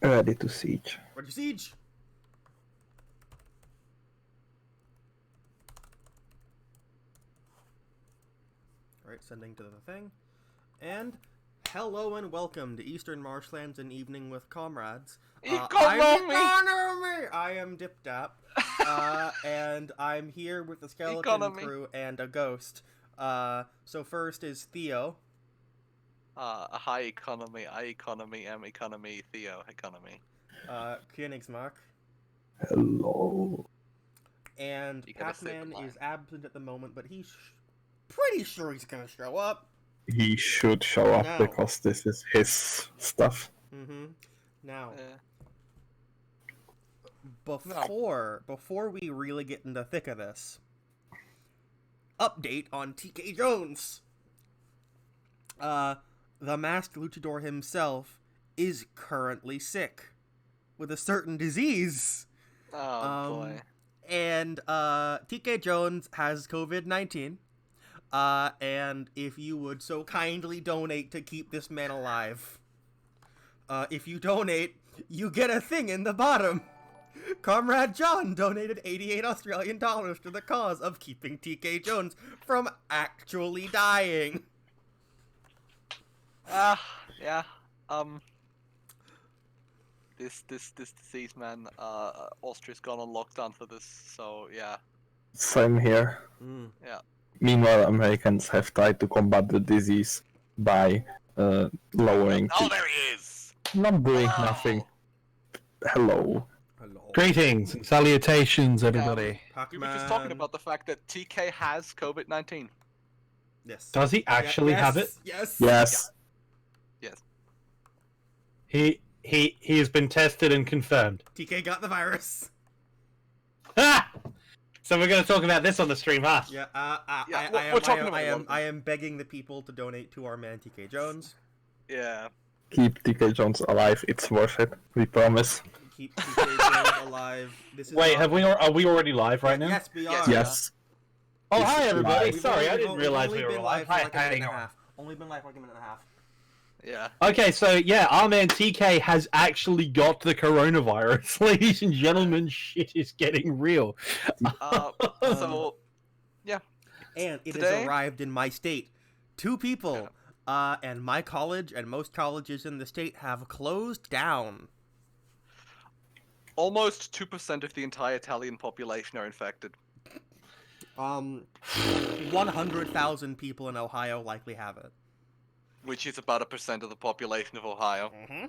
Ready to siege. Ready to siege. Alright, sending to the thing. And hello and welcome to Eastern Marshlands and Evening with Comrades. Economy! I am DipDap. And I'm here with the skeleton Economy. crew and a ghost. So first is Theo. Hi economy, I economy, M economy, Theo economy. Königsmark. Hello. And You gotta say Pac-Man goodbye. is absent at the moment, but he's pretty sure he's gonna show up. He should show up No. because this is his stuff. Mm-hmm. Now, Yeah. before we really get in the thick of this, update on TK Jones. The masked luchador himself is currently sick with a certain disease. Oh boy. And TK Jones has COVID-19. And if you would so kindly donate to keep this man alive. If you donate, you get a thing in the bottom. Comrade John donated 88 Australian dollars to the cause of keeping TK Jones from actually dying. Yeah. This disease, man. Austria's gone on lockdown for this, so yeah. Same here. Yeah. Meanwhile, Americans have tried to combat the disease by lowering. Oh, there he is! Not doing Hello. nothing. Hello. Hello. Greetings and salutations, everybody. We were just talking about the fact that TK has COVID-19. Yes. Does he actually have it? Yes. Yes. Yes. He has been tested and confirmed. TK got the virus. Ah! So we're going to talk about this on the stream, huh? Yeah. I am begging the people to donate to our man TK Jones. Yeah. Keep TK Jones alive. It's worth it. We promise. Keep TK Jones alive. This is Wait, not... are we already live right now? Yes, we are. Yes. Yes. Oh, hi everybody. We've Sorry, only- I we've didn't only- realize we've we only were been live. for Hi, like a minute hang and a on. half. Only been live for like a minute and a half. Yeah. Okay, so yeah, our man TK has actually got the coronavirus. Ladies and gentlemen, shit is getting real. So, And it Today- has arrived in my state. 2 people. And my college and most colleges in the state have closed down. almost 2% of the entire Italian population are infected. 100,000 people in Ohio likely have it. Which is about 1% of the population of Ohio. Mm-hmm.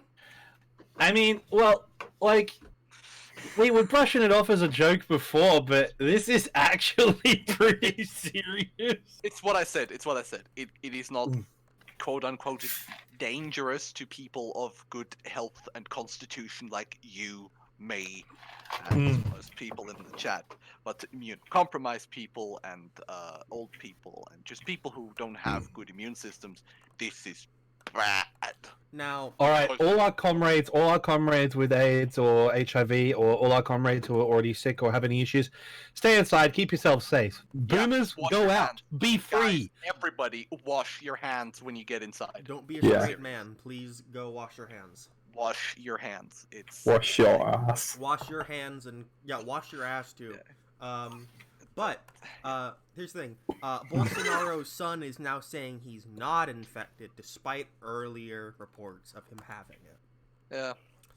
I mean, well, like, we were brushing it off as a joke before, but this is actually pretty serious. It's what I said. It is not quote unquote dangerous to people of good health and constitution like you, me, and most people in the chat. But immunocompromised people and old people and just people who don't have good immune systems, this is bad. Now, All right, all our comrades with AIDS or HIV, or all our comrades who are already sick or have any issues, stay inside, keep yourselves safe. Boomers, wash go your out, hands. be free. Guys, everybody, wash your hands when you get inside. don't be a Yeah. straight man. Please go wash your hands. Wash your hands. It's Wash your ass. Wash your hands and, wash your ass too. But, here's the thing. Bolsonaro's son is now saying he's not infected despite earlier reports of him having it. Yeah.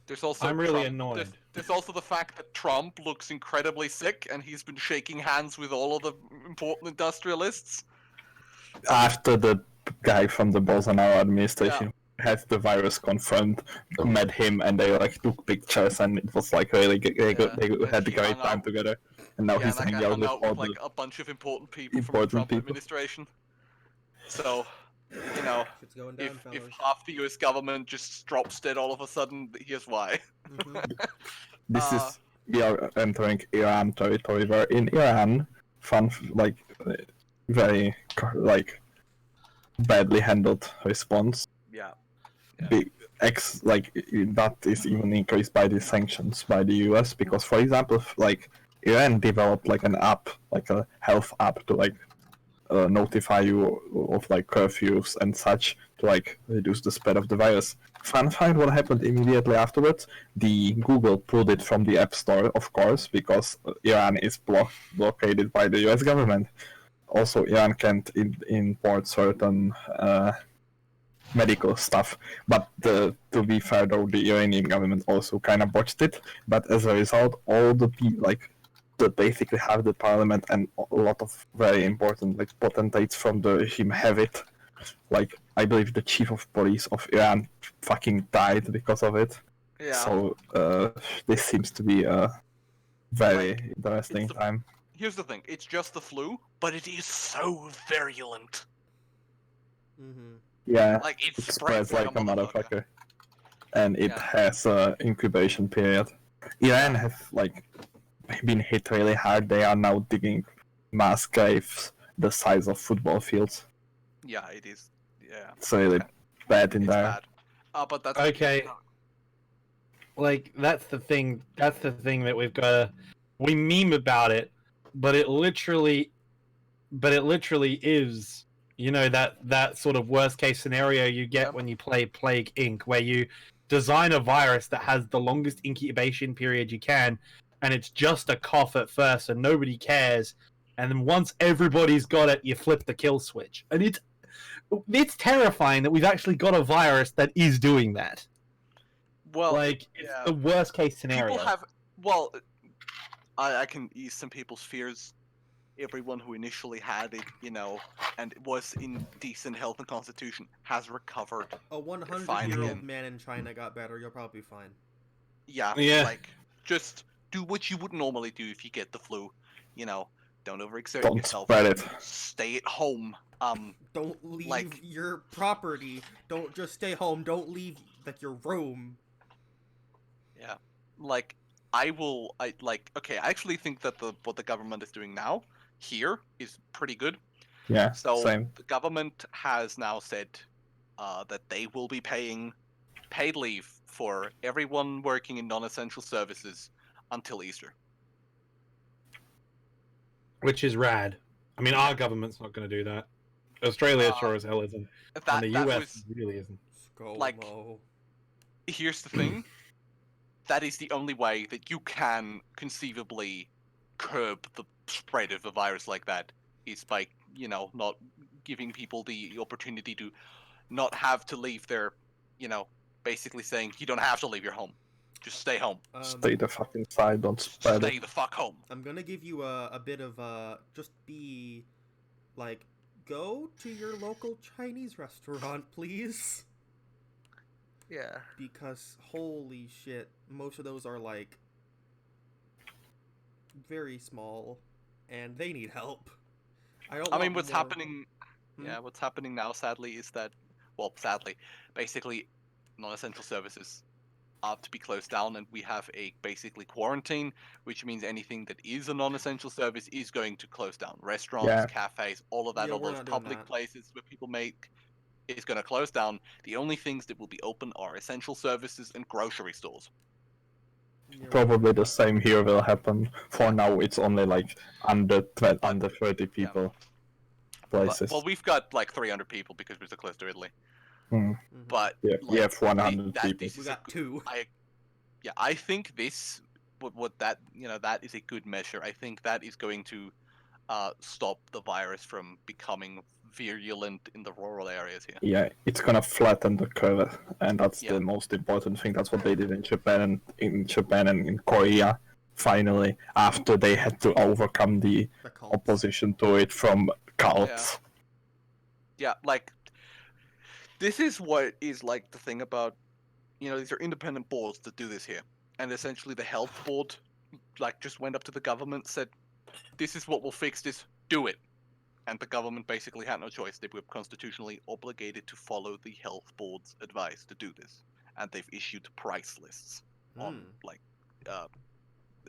There's also I'm really Trump. annoyed. There's also the fact that Trump looks incredibly sick, and he's been shaking hands with all of the important industrialists. After the guy from the Bolsonaro administration had the virus confirmed, met him, and they like took pictures, and it was like really good. They had a He great hung time out. together. And now Yeah, he's and I hanging out hung with out all with like the a bunch of important people from the important Trump people. administration. So, you know, Shit's going down, if fellas. half the U.S. government just drops dead all of a sudden, here's why. Mhm. This is we are entering Iran territory. Where in Iran, very like badly handled response. Yeah. Big that is even increased by the sanctions by the US because, for example, like Iran developed like an app, like a health app to like notify you of like curfews and such to like reduce the spread of the virus. Fun fact: what happened immediately afterwards? The Google pulled it from the App Store, of course, because Iran is blockaded by the U.S. government. Also, Iran can't import certain medical stuff. But to be fair, though, the Iranian government also kind of botched it. But as a result, all the people that basically have the parliament and a lot of very important like potentates from the regime have it. Like I believe the chief of police of Iran fucking died because of it. Yeah. So this seems to be a very interesting time. Here's the thing: it's just the flu, but it is so virulent. Mm-hmm. Yeah, Like it spreads like a motherfucker. motherfucker. And it has an incubation period. Iran has like been hit really hard. They are now digging mass graves the size of football fields. Yeah, it is. Yeah. It's really bad in It's there. bad. But that's Okay. Like that's the thing. That's the thing that we've got to. We meme about it, but it literally is. You know that sort of worst case scenario you get when you play Plague Inc., where you design a virus that has the longest incubation period you can, and it's just a cough at first, and nobody cares. And then once everybody's got it, you flip the kill switch, and it's terrifying that we've actually got a virus that is doing that. Well, Like it's the worst case scenario. People have. Well, I can ease some people's fears. Everyone who initially had it, and it was in decent health and constitution, has recovered. A 100-year-old man in China got better. You'll probably be fine. Yeah. Like, just do what you would normally do if you get the flu. Don't overexert yourself. Don't spread it. Stay at home. Don't leave your property. Don't just stay home. Don't leave your room. Yeah. Like, I actually think that what the government is doing now here is pretty good. Yeah, so same. The government has now said that they will be paying paid leave for everyone working in non-essential services until Easter. Which is rad. I mean, our government's not going to do that. Australia sure as hell isn't. And the US really isn't. Like, here's the thing. That is the only way that you can conceivably curb the spread of a virus like that, is by, not giving people the opportunity to not have to leave their, basically saying you don't have to leave your home. Just stay home. Stay the fuck inside, don't spread it. Stay the fuck home. I'm gonna give you a bit of just be, like, go to your local Chinese restaurant, please. Yeah. Because, holy shit, most of those are, like, very small, and they need help. I mean, what's happening... Yeah, what's happening now, sadly, is that... Well, sadly, basically, non-essential services are to be closed down, and we have a basically quarantine, which means anything that is a non-essential service is going to close down. Restaurants, cafes, all of that, all those public places where people make... is going to close down. The only things that will be open are essential services and grocery stores. Probably the same here will happen. For now, it's only like under 30 people places. Well, we've got like 300 people because we're so close to Italy. But we have 100 people. We got 2. I think that is a good measure. I think that is going to stop the virus from becoming virulent in the rural areas here. Yeah, it's gonna flatten the curve, and that's the most important thing. That's what they did in Japan and in Korea. Finally, after they had to overcome the opposition to it from cults. Yeah, like this is what is like the thing about, these are independent boards that do this here, and essentially the health board like just went up to the government, said, "This is what will fix this. Do it." And the government basically had no choice. They were constitutionally obligated to follow the health board's advice to do this, and they've issued price lists on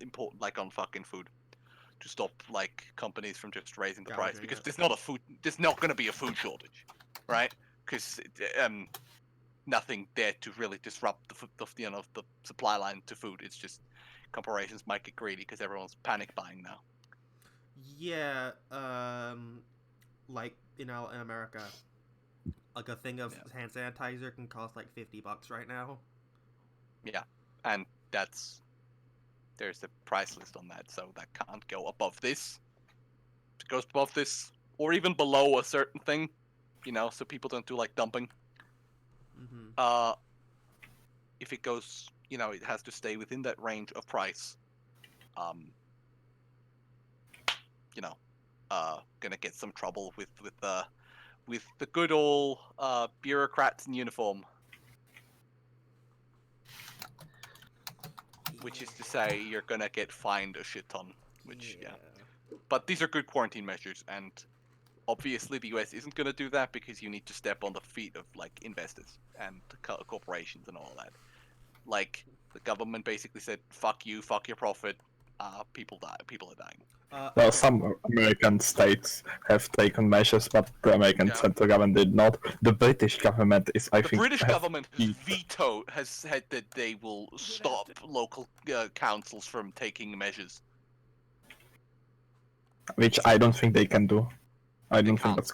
important, like on fucking food, to stop like companies from just raising the price, because there's not going to be a food shortage, right? Because nothing there to really disrupt the supply line to food. It's just corporations might get greedy because everyone's panic buying now. Yeah, like in America, like a thing of hand sanitizer can cost like $50 right now. Yeah, and there's a price list on that, so that can't go above this. If it goes above this, or even below a certain thing, so people don't do like dumping. Mm-hmm. If it goes, it has to stay within that range of price. Gonna get some trouble with the good old bureaucrats in uniform. Which is to say, you're gonna get fined a shit ton. Which, yeah. But these are good quarantine measures, and obviously the US isn't gonna do that because you need to step on the feet of like investors and corporations and all that. Like the government basically said, "Fuck you, fuck your profit." People die. People are dying. Well, some American states have taken measures, but the American central government did not. The British government is, I think... The British government has said that they will stop local councils from taking measures. Which I don't think they can do. I don't think that's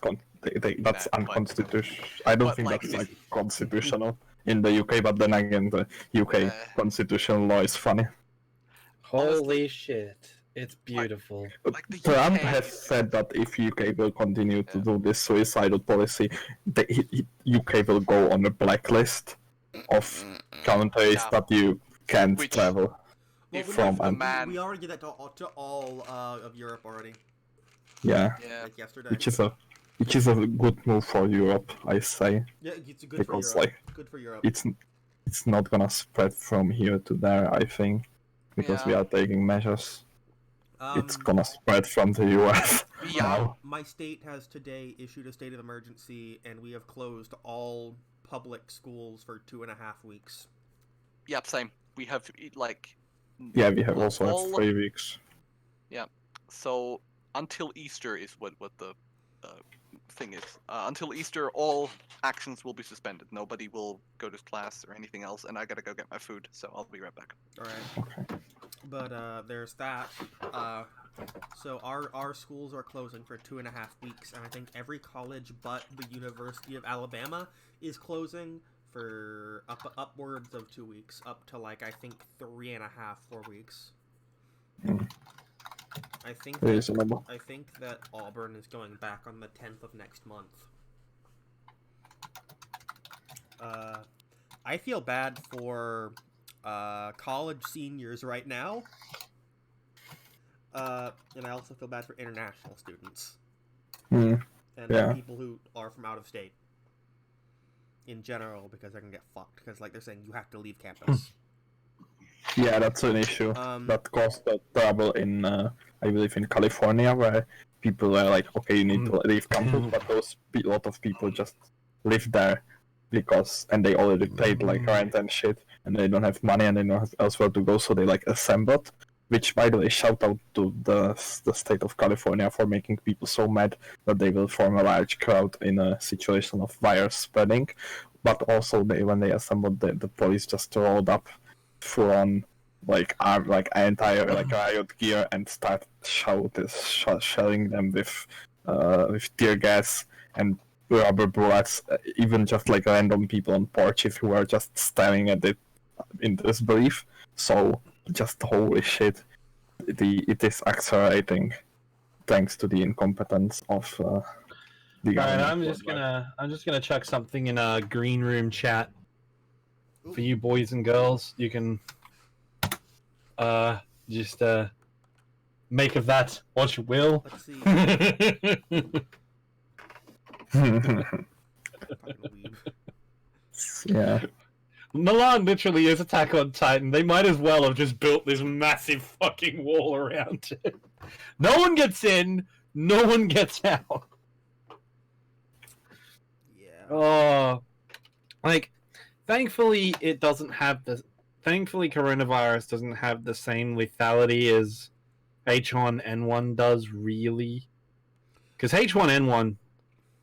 unconstitutional. I don't think that's like constitutional in the UK, but then again, the UK constitutional law is funny. Holy shit. It's beautiful. Like Trump has said that if UK will continue to do this suicidal policy, the UK will go on a blacklist of countries that you can't travel from. We already did that to all of Europe already. Yeah. Like yesterday. Which is a good move for Europe, I say. Yeah, it's good for Europe. Like, good for Europe. It's not gonna spread from here to there, I think, because we are taking measures. It's gonna spread from the US. Yeah. My state has today issued a state of emergency, and we have closed all public schools for 2.5 weeks. Yep, same. We have like. Yeah, we have also had 3 weeks. Yeah. So until Easter is what the thing is. Until Easter, all actions will be suspended. Nobody will go to class or anything else, and I gotta go get my food, so I'll be right back. All right. Okay. But there's that. So our schools are closing for 2.5 weeks, and I think every college but the University of Alabama is closing for upwards of 2 weeks, up to like I think 3.5, 4 weeks. I think that Auburn is going back on the 10th of next month. I feel bad for college seniors right now. And I also feel bad for international students. And people who are from out of state. In general, because they're gonna get fucked. Because like they're saying you have to leave campus. Yeah, that's an issue. That caused the trouble in, I believe, in California, where people are like, okay, you need to leave campus, but a lot of people just live there and they already paid like rent and shit, and they don't have money and they don't have elsewhere to go, so they like assembled. Which, by the way, shout out to the state of California for making people so mad that they will form a large crowd in a situation of virus spreading. But also, when they assembled, the police just rolled up full on entire riot gear and start shelling them with tear gas and rubber bullets, even just like random people on porches who are just staring at it in disbelief. So just holy shit, it is accelerating thanks to the incompetence of the government. Alright, I'm just gonna chuck something in a green room chat for you boys and girls. You can just make of that what you will. Let's see. Yeah. Milan literally is Attack on Titan. They might as well have just built this massive fucking wall around it. No one gets in, no one gets out. Yeah. Oh, thankfully coronavirus doesn't have the same lethality as H1N1 does, really. Because H1N1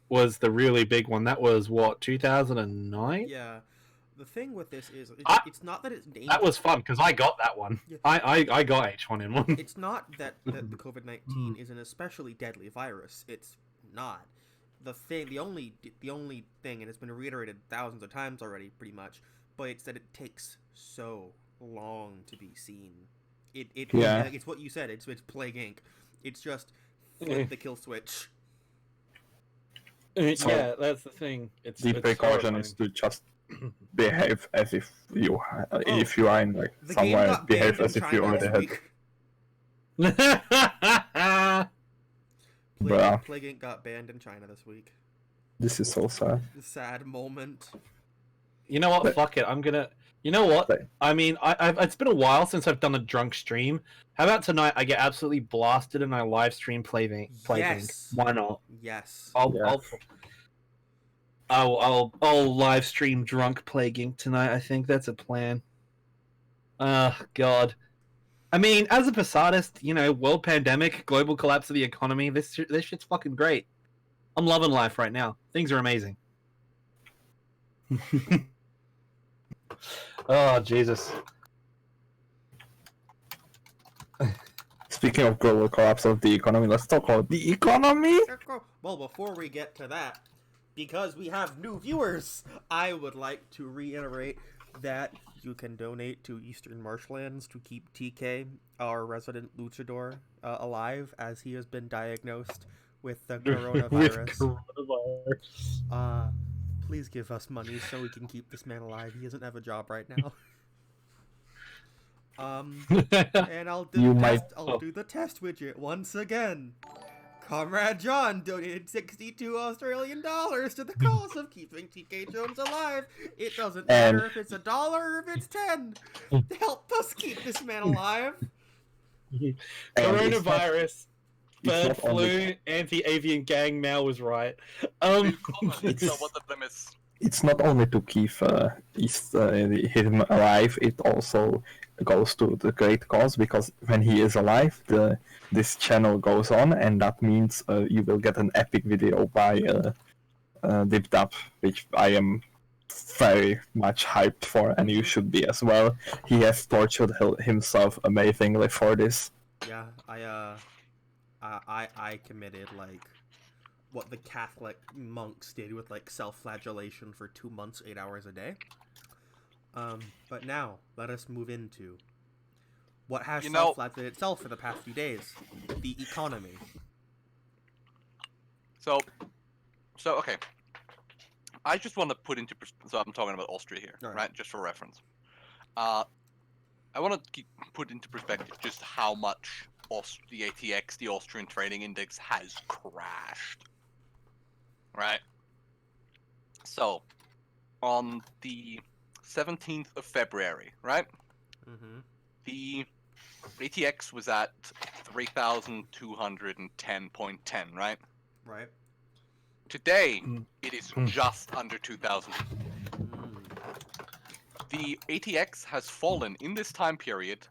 was the really big one. That was, 2009? Yeah. The thing with this is, it's not that it's dangerous. That was fun, because I got that one. Yeah. I got H1N1. It's not that the COVID-19 is an especially deadly virus. It's not. the only thing, and it's been reiterated thousands of times already, pretty much, but it's that it takes so long to be seen. It's what you said. It's Plague Inc. It's just flip the kill switch. Yeah, that's the thing. The precaution is to just behave as if you are in like The game somewhere. got Behave banned in as if you China already this had. week. Bruh. Plague Inc. got banned in China this week. This is so sad. The sad moment. You know what? But- Fuck it. I'm gonna. You know what? But- I mean, I've it's been a while since I've done a drunk stream. How about tonight? I get absolutely blasted and I live stream Plague Inc. Yes. Why not? Yes. I'll live stream drunk Plague Inc. tonight. I think that's a plan. God. I mean, as a Posadist, world pandemic, global collapse of the economy. This shit's fucking great. I'm loving life right now. Things are amazing. Oh, Jesus. Speaking of global collapse of the economy, let's talk about the economy. Well, before we get to that, because we have new viewers, I would like to reiterate that you can donate to Eastern Marshlands to keep TK, our resident luchador, alive, as he has been diagnosed with the coronavirus. Please give us money so we can keep this man alive. He doesn't have a job right now. And I'll do the test widget once again. Comrade John donated 62 Australian dollars to the cause of keeping TK Jones alive. It doesn't matter if it's $1 or if it's 10. Help us keep this man alive. Coronavirus, bird not flu, only- anti-avian gang. Mal was right. So what the premise? It's not only to keep him alive, it also goes to the great cause, because when he is alive, this channel goes on, and that means you will get an epic video by DipDap, which I am very much hyped for, and you should be as well. He has tortured himself amazingly for this. Yeah, I committed like what the Catholic monks did with like self-flagellation for 2 months, 8 hours a day. But now let us move into what has self-flagellated itself for the past few days: the economy. So okay. I just want to put into so I'm talking about Austria here, right? Just for reference. I want to put into perspective just how much the ATX, the Austrian Trading Index, has crashed. Right. So, on the 17th of February, right? Mm-hmm. The ATX was at 3,210.10, right? Right. Today, it is just under 2,000. Mm. The ATX has fallen in this time period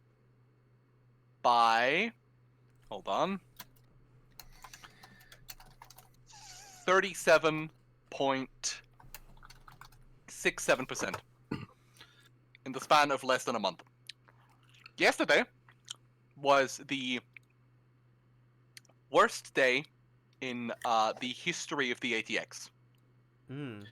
by, hold on, 37.67% in the span of less than a month. Yesterday was the worst day in the history of the ATX. Mm.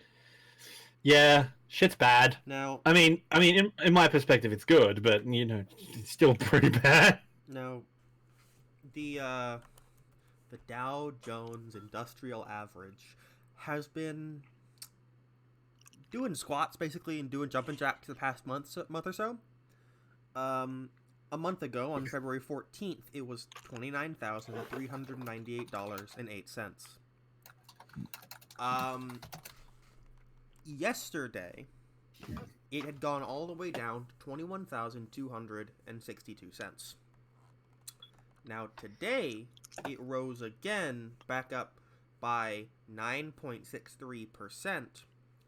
Yeah, shit's bad. Now, I mean, in my perspective, it's good, but it's still pretty bad. Now, the Dow Jones Industrial Average has been doing squats basically and doing jumping jacks the past month or so. A month ago, on February 14th, it was $29,398.08. Yesterday, it had gone all the way down to 21,262 cents. Now today, it rose again back up by 9.63%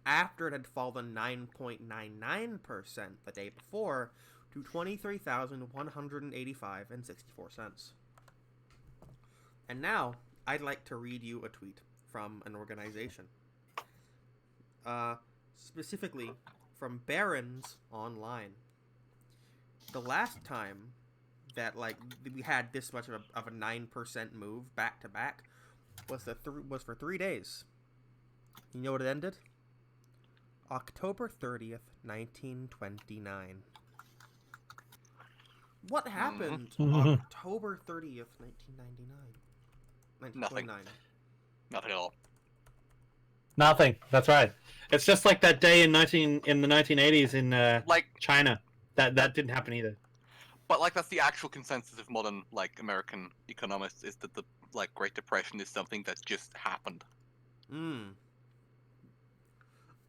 after it had fallen 9.99% the day before to 23,185.64 cents. And now, I'd like to read you a tweet from an organization. Specifically from Barron's Online. The last time that we had this much of a 9% move back to back was for 3 days. You know what it ended? October 30th, 1929. What happened October 30th, 1999? 1929. Nothing at all. Nothing. That's right. It's just like that day in the 1980s in Like, China. That didn't happen either. but like that's the actual consensus of modern like American economists is that the like Great Depression is something that just happened.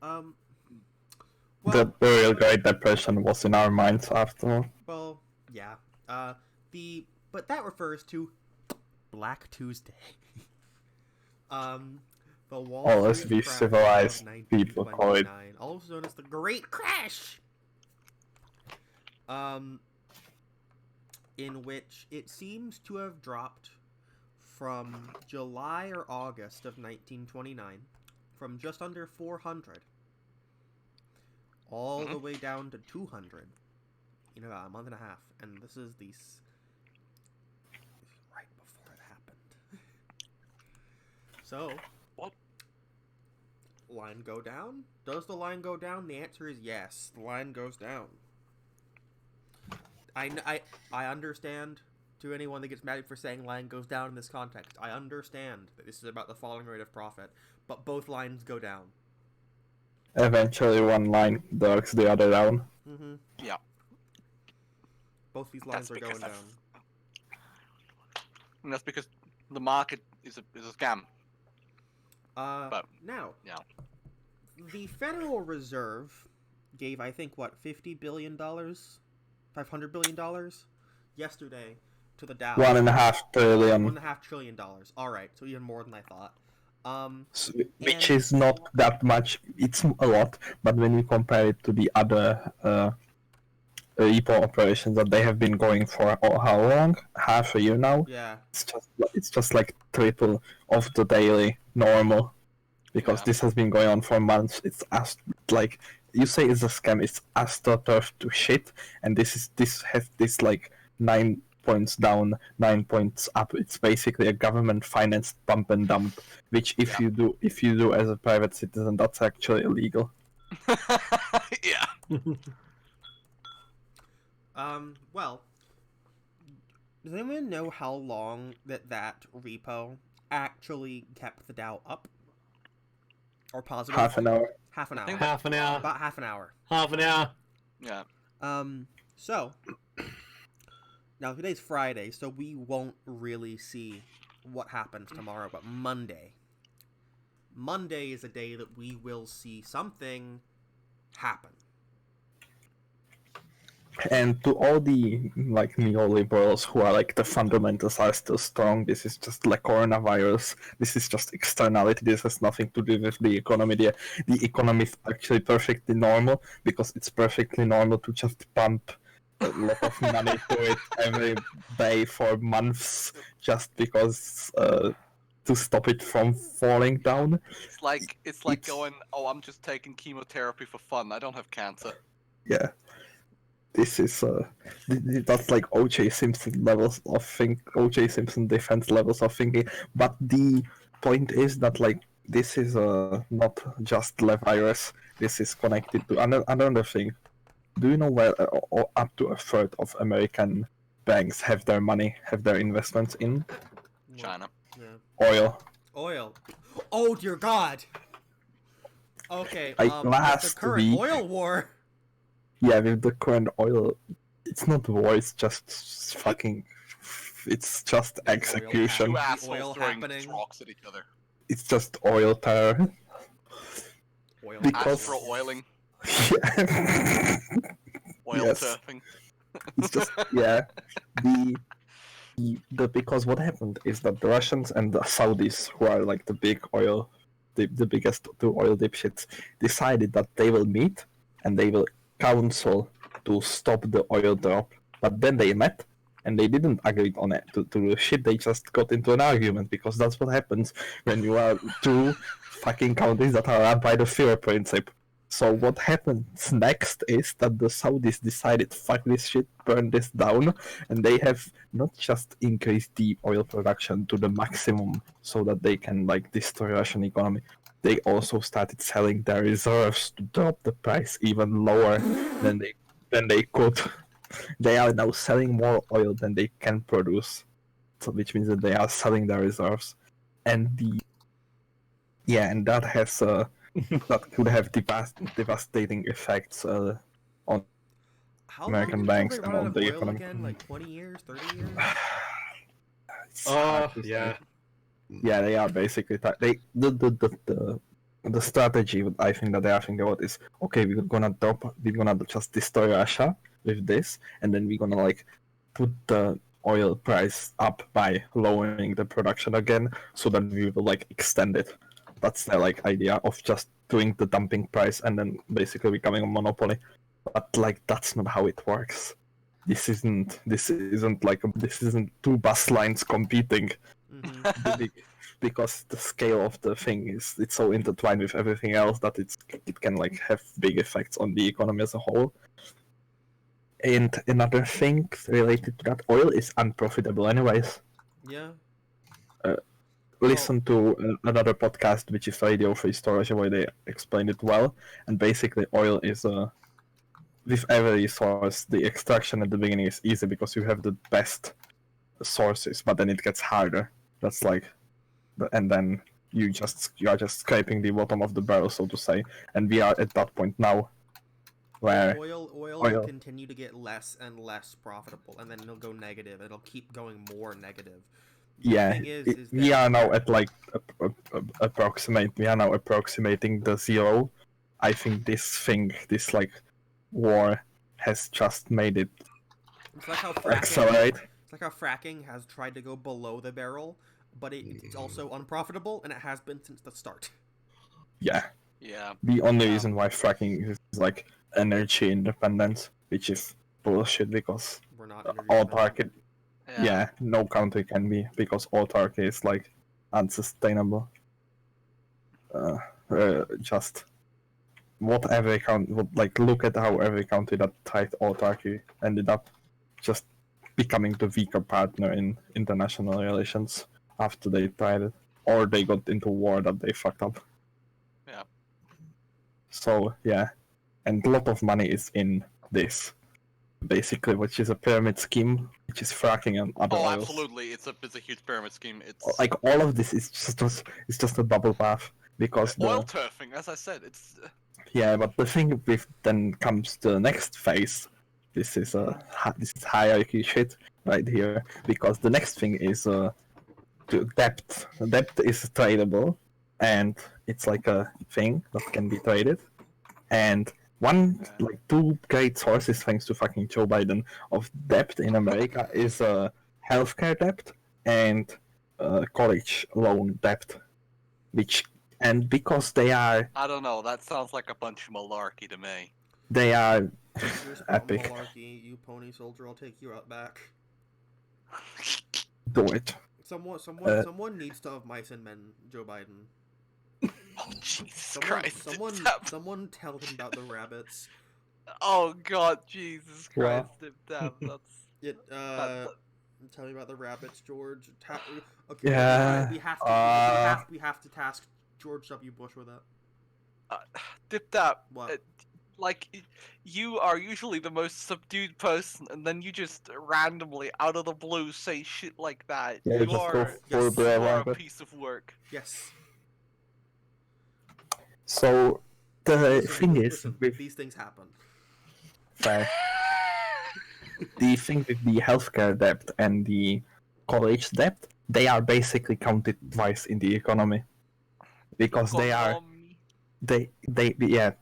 Well, The real Great Depression was in our minds after. well, yeah. But that refers to Black Tuesday. The Wall Or as Street we crash of civilized people call it. 1929, also known as the Great Crash. In which it seems to have dropped from July or August of 1929, from just under 400, all the way down to 200 in about a month and a half. And this is right before it happened. So, What? Line go down? Does the line go down? The answer is yes. The line goes down. I understand, to anyone that gets mad for saying line goes down in this context, I understand that this is about the falling rate of profit, but both lines go down. Eventually, one line drags the other down. Mm-hmm. Yeah. Both these lines That's are going because down. And that's because the market is a scam. Now, Yeah. the Federal Reserve gave, I think, what, $50 billion? $500 billion? Yesterday to the Dow. $1.5 trillion. $1.5 trillion. Alright, so even more than I thought. Which is not that much. It's a lot, but when you compare it to the other repo operations that they have been going for how long? Half a year now. Yeah. It's just like triple of the daily normal, because this has been going on for months. It's like you say it's a scam. It's astroturf to shit, and this has this like 9 points down, 9 points up. It's basically a government financed pump and dump, which if you do as a private citizen, that's actually illegal. Yeah. Well, does anyone know how long that repo actually kept the Dow up? Or positive? Half an hour. Half an hour. Half an hour. About half an hour. Half an hour. Yeah. So, now today's Friday, so we won't really see what happens tomorrow, but Monday. Monday is a day that we will see something happen. And to all the like neoliberals who are like the fundamentals are still strong, this is just like coronavirus. This is just externality. This has nothing to do with the economy. The economy is actually perfectly normal, because it's perfectly normal to just pump a lot of money to it every day for months, just because to stop it from falling down. It's like going, oh, I'm just taking chemotherapy for fun. I don't have cancer. Yeah. This is that's like O.J. Simpson levels of O.J. Simpson defense levels of thinking. But the point is that like this is not just the virus. This is connected to another thing. Do you know where up to a third of American banks have their money, have their investments in? China. Yeah. Oil. Oh dear God. Okay. Last the current week, oil war. Yeah, with the current oil, it's not war. It's just fucking. It's just execution. Two assholes Oil throwing happening. rocks at each other. It's just oil terror. Oil Because- Astro oiling. Yeah. Oil Yes. surfing. It's just the because what happened is that the Russians and the Saudis, who are like the big oil, the biggest two oil dipshits, decided that they will meet and they will council to stop the oil drop. But then they met and they didn't agree on it to the shit. They just got into an argument, because that's what happens when you are two fucking countries that are run by the fear principle. So what happens next is that the Saudis decided, fuck this shit, burn this down, and they have not just increased the oil production to the maximum so that they can like destroy Russian economy, they also started selling their reserves to drop the price even lower than they could. They are now selling more oil than they can produce, so which means that they are selling their reserves, and that has that could have devastating effects on How American long banks until and they run on out the of oil economy. again? Like 20 years, 30 years? It's hard to yeah. say. Yeah, they are basically the strategy I think that they are thinking about is, okay, we're gonna just destroy Russia with this, and then we're gonna like put the oil price up by lowering the production again, so that we will like extend it. That's their like idea of just doing the dumping price and then basically becoming a monopoly. But like that's not how it works. This isn't two bus lines competing. Mm-hmm. Because the scale of the thing it's so intertwined with everything else that it can like have big effects on the economy as a whole. And another thing related to that, oil is unprofitable anyways. Yeah. Listen to another podcast which is Radio Free Storage where they explained it well, and basically oil is with every source, the extraction at the beginning is easy because you have the best sources, but then it gets harder. That's like, and then you are just scraping the bottom of the barrel, so to say. And we are at that point now, where oil will continue to get less and less profitable, and then it'll go negative. It'll keep going more negative. The thing is we that are now at like we are now approximating the zero. I think this like war has just made it it's like how accelerate. It's like how fracking has tried to go below the barrel, but it's also unprofitable, and it has been since the start. Yeah. Yeah. The only reason why fracking is like energy independence, which is bullshit because We're not energy autarky. Yeah. No country can be, because autarky is like unsustainable. Just what every country like look at how every country that tried autarky ended up just becoming the weaker partner in international relations after they tried it, or they got into war that they fucked up. Yeah. So yeah, and a lot of money is in this, basically, which is a pyramid scheme, which is fracking and other oils. Absolutely, it's a huge pyramid scheme. It's like all of this is just a bubble bath, because oil turfing, as I said. It's yeah, but the thing with then comes the next phase. This is hierarchy shit right here, because the next thing is debt. Debt is tradable, and it's like a thing that can be traded. And two great sources, thanks to fucking Joe Biden, of debt in America is healthcare debt and college loan debt, because they are. I don't know. That sounds like a bunch of malarkey to me. They are Here's epic. Malarkey, you pony soldier. I'll take you out back. Do it. Someone needs to have mice and men, Joe Biden. Oh Jesus Christ! Someone tell him about the rabbits. Oh God, Jesus Christ! Damn, that's it. Tell me about the rabbits, George. Okay. Yeah. We have to task George W. Bush with that. Dip that. What? Like, you are usually the most subdued person, and then you just randomly, out of the blue, say shit like that. Yeah, you are a piece of work. Yes. So the thing is, these things happen. Fair. The thing with the healthcare debt and the college debt, they are basically counted twice in the economy, because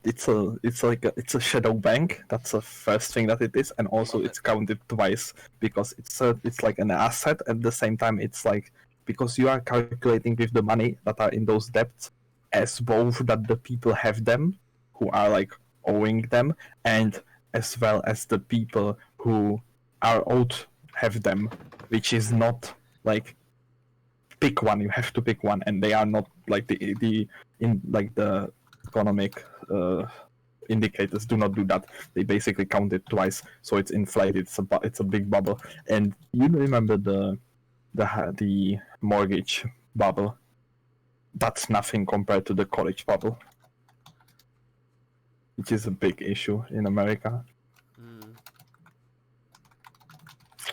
it's a shadow bank. That's the first thing that it is, and also it's counted twice because it's like an asset. At the same time, it's like, because you are calculating with the money that are in those debts as both that the people have them who are like owing them, and as well as the people who are owed have them, which is not like pick one. You have to pick one, and they are not like the economic indicators do not do that. They basically count it twice, so it's inflated. It's a big bubble. And you remember the mortgage bubble that's nothing compared to the college bubble, which is a big issue in America. Mm.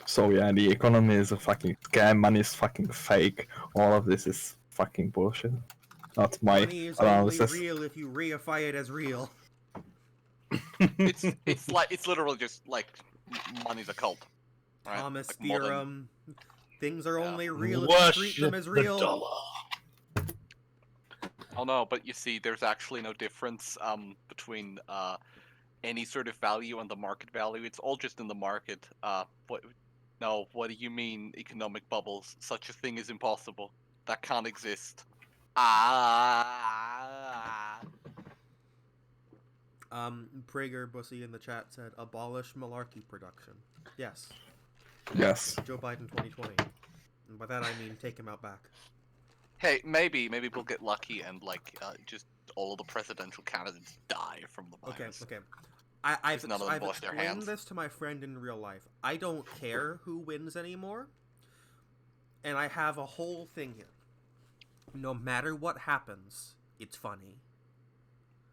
So yeah, the economy is a fucking scam, money is fucking fake, all of this is fucking bullshit. Not my Money is analysis. only real if you reify it as real. It's literally just like money's a cult. Right? Thomas Like modern- theorem. Things are Yeah. only real if you treat them as real. Oh no, but you see, there's actually no difference between any sort of value and the market value. It's all just in the market. What do you mean economic bubbles? Such a thing is impossible. That can't exist. Prager Bussy in the chat said, abolish malarkey production. Yes. Yes. Joe Biden 2020. And by that I mean take him out back. Hey, maybe we'll get lucky and like just all of the presidential candidates die from the virus. Okay. I've Just none of them wash their explained hands. this to my friend in real life. I don't care who wins anymore. And I have a whole thing here. No matter what happens, it's funny.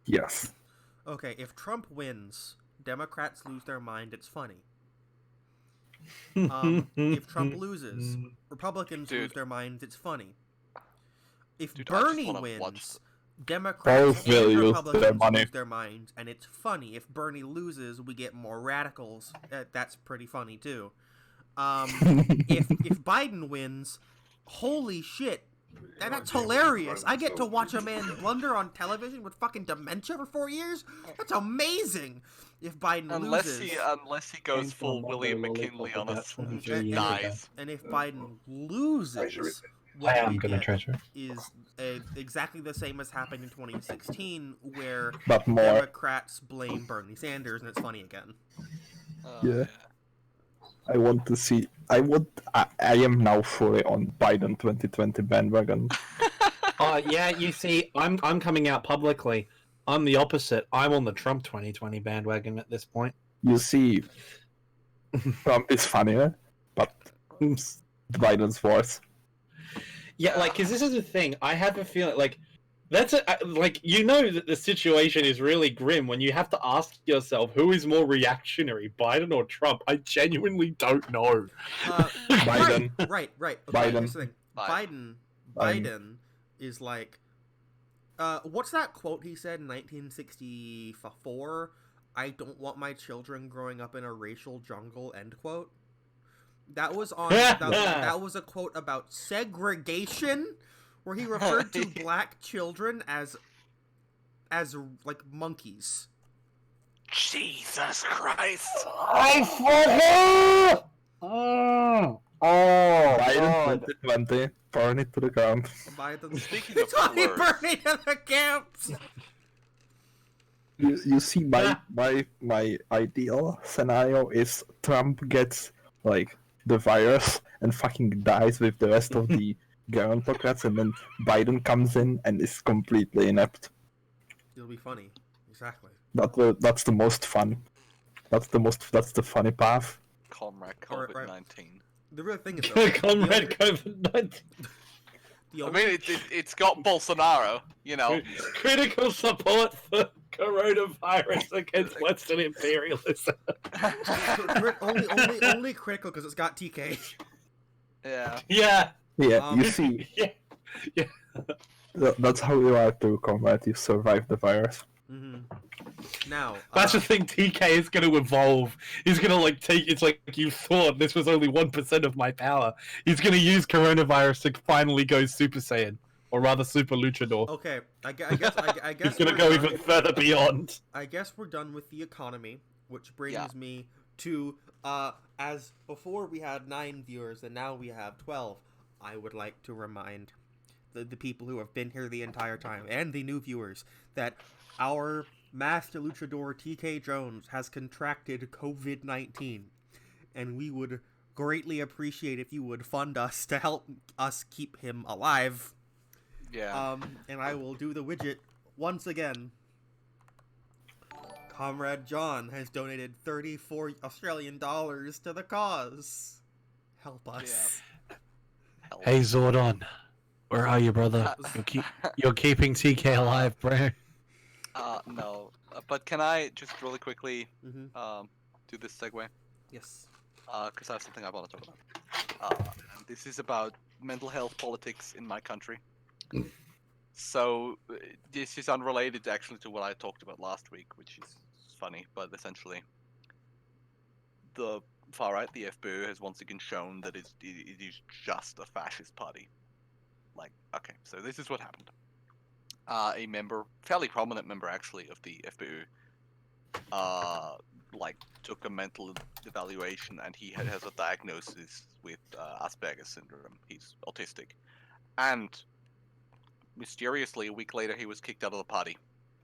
Yes. Okay, if Trump wins, Democrats lose their mind, it's funny. If Trump loses, Republicans lose their minds, it's funny. If Dude, I just Bernie wanna wins, watch Democrats Both will and use Republicans their money. lose their minds, and it's funny. If Bernie loses, we get more radicals. That's pretty funny too. If Biden wins, holy shit, that's hilarious. I get to watch a man blunder on television with fucking dementia for 4 years. That's amazing. If Biden loses, Unless he goes full William McKinley on us and just and- dies. and if Biden loses, I what am we gonna get treasure. is exactly the same as happened in 2016, where But more. Democrats blame Bernie Sanders, and it's funny again. Yeah. I want to see. I am now fully on Biden 2020 bandwagon. Yeah, you see, I'm coming out publicly. I'm the opposite. I'm on the Trump 2020 bandwagon at this point. You see, Trump is funnier, but Biden's worse. Yeah, like, because this is the thing. I have a feeling, like, that the situation is really grim when you have to ask yourself, who is more reactionary, Biden or Trump? I genuinely don't know. Biden. Right. Okay, Biden. here's the thing. Biden is like, what's that quote he said in 1964? I don't want my children growing up in a racial jungle. End quote. That was on. that was a quote about segregation, where he referred to black children as like monkeys. Jesus Christ! I fought her! Biden 2020, burn it to the ground. Speaking of Tony words, Bernie to the camps. You see, my ideal scenario is Trump gets like the virus and fucking dies with the rest of the gerontocrats, and then Biden comes in and is completely inept. It'll be funny. Exactly. That's the most fun. That's the funny path. Comrade Alright, COVID-19. The real thing is, though, Comrade COVID-19. the I only, mean, it's got Bolsonaro, you know. Critical support for coronavirus against Western imperialism. only critical because it's got TK. Yeah. Yeah. Yeah, you see, Yeah. that's how you are to combat. You survive the virus. Mm-hmm. Now, That's the thing. TK is going to evolve. He's going to like take. It's like you thought this was only 1% of my power. He's going to use coronavirus to finally go Super Saiyan, or rather Super Luchador. okay. I guess He's going to we're go done. even further beyond. I guess we're done with the economy, which brings me to as before we had 9 viewers and now we have 12. I would like to remind the people who have been here the entire time and the new viewers that our master luchador TK Jones has contracted COVID-19, and we would greatly appreciate if you would fund us to help us keep him alive. Yeah. And I will do the widget once again. Comrade John has donated 34 Australian dollars to the cause. Help us. Hell. Hey Zordon, Where are you, brother? You're keeping TK alive, bro. No. But can I just really quickly Mm-hmm. do this segue? Yes. Because I have something I want to talk about. And this is about mental health politics in my country. So this is unrelated actually to what I talked about last week, which is funny, but essentially the far right, the FPÖ, has once again shown that it is just a fascist party. Like, okay, so this is what happened. A member, fairly prominent member actually, of the FPÖ, like took a mental evaluation, and he has a diagnosis with Asperger's syndrome. He's autistic, and mysteriously a week later he was kicked out of the party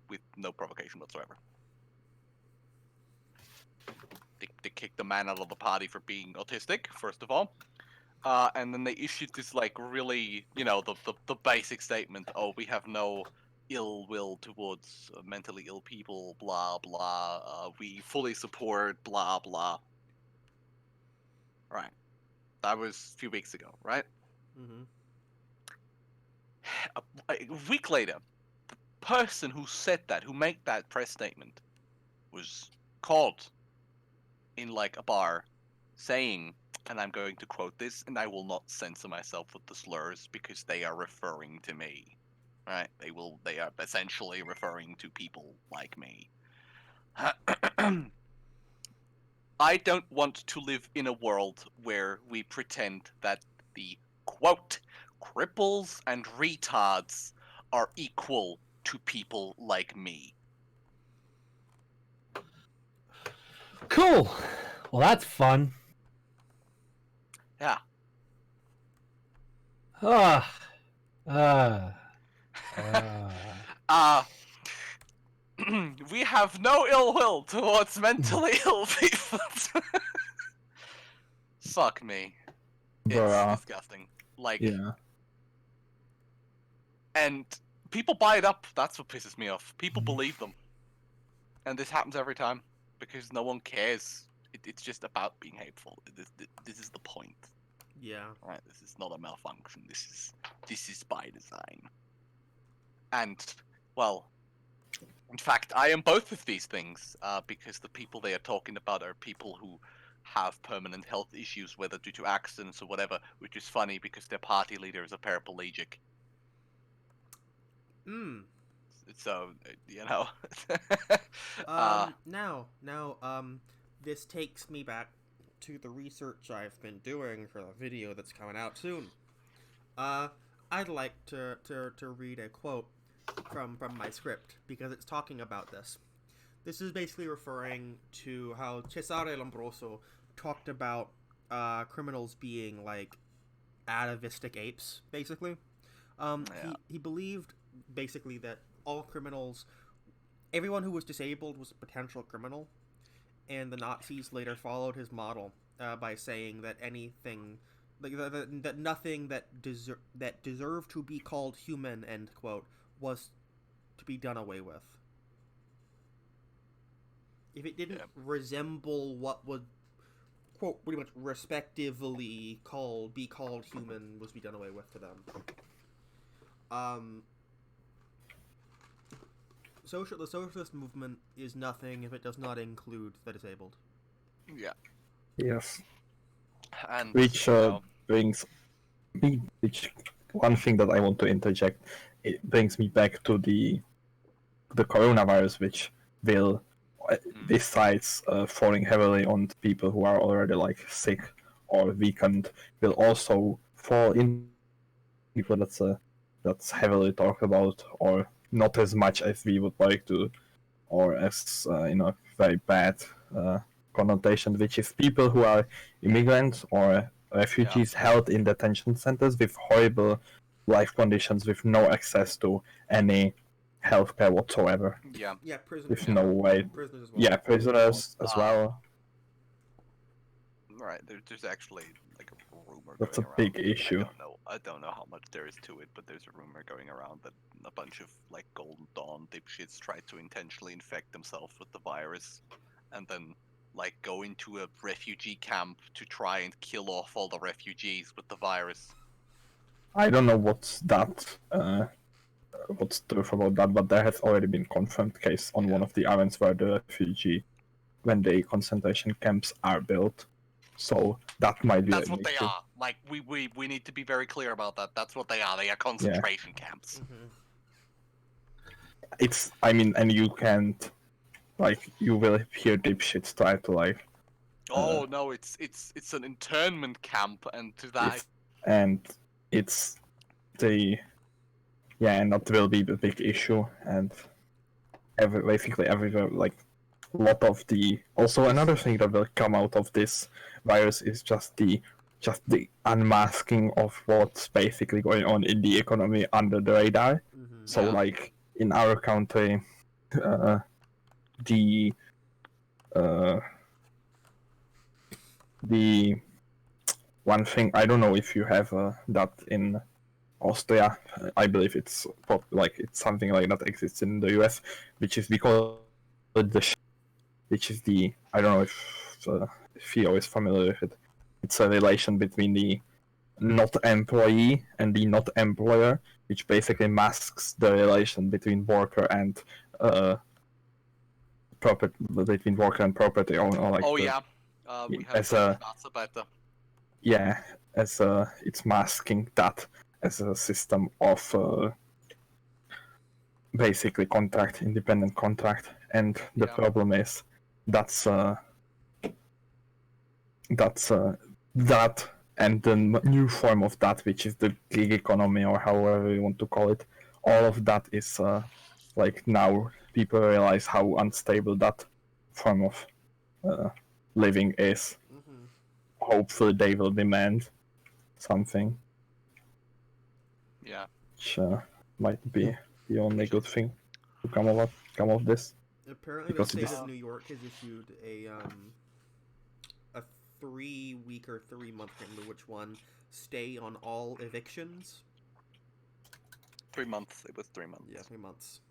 with no provocation whatsoever. They kicked the man out of the party for being autistic, first of all. And then they issued this like really, the basic statement, oh, we have no ill will towards mentally ill people, blah blah. We fully support blah blah. Right. That was a few weeks ago, right? Mm-hmm. A week later, the person who said that, who made that press statement, was caught in like a bar saying, and I'm going to quote this, and I will not censor myself with the slurs because they are referring to me. Right? They are essentially referring to people like me. I don't want to live in a world where we pretend that the quote cripples and retards are equal to people like me. Cool. Well, that's fun. Yeah. Ah. We have no ill will towards mentally ill people. Fuck me. It's Bruh. disgusting. Like, Yeah. and people buy it up. That's what pisses me off. People believe them. And this happens every time because no one cares. It's just about being hateful. This is the point. Yeah. Right? This is not a malfunction. This is by design. And, well, in fact, I am both of these things, because the people they are talking about are people who have permanent health issues, whether due to accidents or whatever, which is funny because their party leader is a paraplegic. Mm. So, uh, This takes me back to the research I've been doing for the video that's coming out soon. I'd like to read a quote from my script because it's talking about this. This is basically referring to how Cesare Lombroso talked about criminals being like atavistic apes, basically. yeah. He believed basically that all criminals, everyone who was disabled was a potential criminal, and the Nazis later followed his model by saying that anything, like that nothing that deserved to be called human, end quote, was to be done away with. If it didn't resemble what would, quote, pretty much respectively be called human, was to be done away with to them. The socialist movement is nothing if it does not include the disabled. Yeah. Yes. And Which brings me, which one thing that I want to interject, it brings me back to the coronavirus, which will, besides falling heavily on people who are already like sick or weakened, will also fall in people that's heavily talked about, or not as much as we would like to, or as very bad connotation, which is people who are immigrants or refugees held in detention centers with horrible life conditions, with no access to any healthcare whatsoever. Yeah, prisoners. With no way. Prisoners as well. Yeah, prisoners as well. Right, there's actually like a rumor. That's a going big around. issue. I don't know how much there is to it, but there's a rumor going around that a bunch of like Golden Dawn dipshits tried to intentionally infect themselves with the virus, and then like go into a refugee camp to try and kill off all the refugees with the virus. I don't know what's truth about that, but there has already been confirmed case on one of the islands where the when the concentration camps are built. So that might be That's an what they issue. are. Like we need to be very clear about that. That's what they are. They are concentration camps. It's, I mean, and you can't, like, you will hear dipshits try to, like, Oh no, it's an internment camp, and to that. and it's the, yeah, and that will be the big issue, and basically everywhere, like, a lot of the, also another thing that will come out of this virus is just the unmasking of what's basically going on in the economy under the radar. So Yeah. like in our country, the one thing, I don't know if you have that in Austria. I believe it's it's something like that exists in the US, which is because which is the, I don't know if Theo is familiar with it. It's a relation between the not employee and the not employer, which basically masks the relation between worker and property owner. Like Oh yeah. We have as a that's about the. yeah, as a, it's masking that as a system of basically independent contract, and the problem is that's that and the new form of that, which is the gig economy or however you want to call it. All of that is like now people realize how unstable that form of living is. Hopefully they will demand something. Yeah. Which might be the only good thing to come of this. Apparently, Because the it state is- of New York has issued a 3-week or 3-month, I can't remember which one, stay on all evictions. 3 months. It was 3 months. Yeah, 3 months.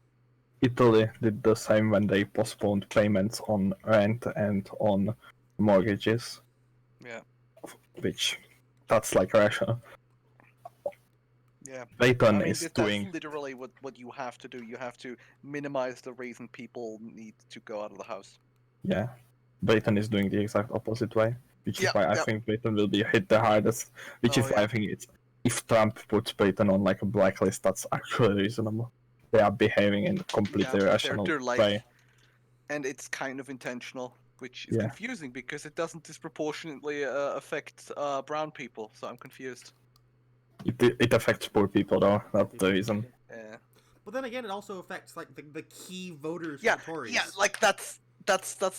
Italy did the same when they postponed payments on rent and on mortgages. Yeah. Which, that's like Russia. Yeah. Britain I mean, is that's doing, literally what you have to do. You have to minimize the reason people need to go out of the house. yeah, Britain is doing the exact opposite way, which is Yeah, why I yeah. think Britain will be hit the hardest. Which is why I think it's, if Trump puts Britain on like a blacklist, that's actually reasonable. They are behaving in a completely rational they're like, way. and it's kind of intentional, which is Yeah. confusing because it doesn't disproportionately affect brown people. So I'm confused. It affects poor people though. That's the reason. Yeah. But then again, it also affects like the key voters Yeah, for the Tories. yeah, like that's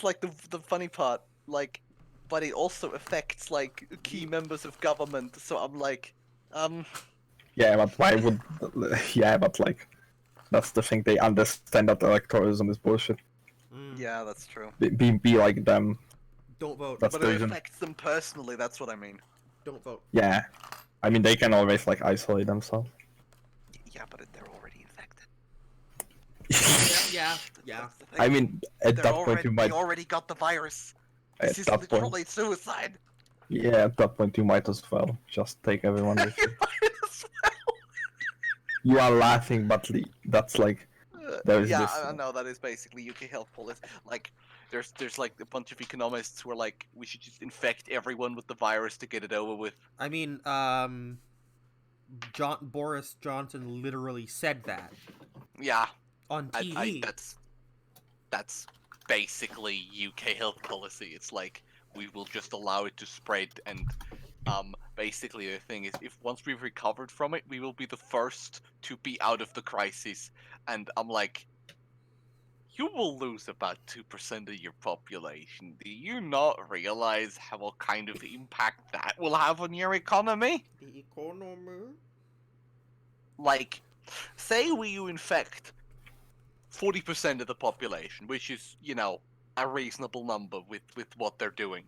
like the funny part. Like, but it also affects like key members of government. So I'm like, Yeah, but why would? Yeah, but like, that's the thing. They understand that electoralism is bullshit. yeah, that's true. Be like them. Don't vote. That's But the it reason. affects them personally. That's what I mean. Don't vote. Yeah, I mean they can always like isolate themselves. Yeah, but they're already infected. Yeah. That's the thing. I mean, at that point you might. They already got the virus. At This is that literally point, suicide. yeah, at that point you might as well just take everyone with you. You might as You are laughing, but that's like well. there's Yeah, this. I know that is basically UK health policy. Like, there's like a bunch of economists who are like, we should just infect everyone with the virus to get it over with. I mean, Boris Johnson literally said that Yeah, on TV. that's basically UK health policy. It's like we will just allow it to spread, and basically the thing is, if once we've recovered from it, we will be the first to be out of the crisis. And I'm like, you will lose about 2% of your population. Do you not realize how what kind of impact that will have on your economy? The economy. Like, say we infect 40% of the population, which is, you know, a reasonable number with what they're doing.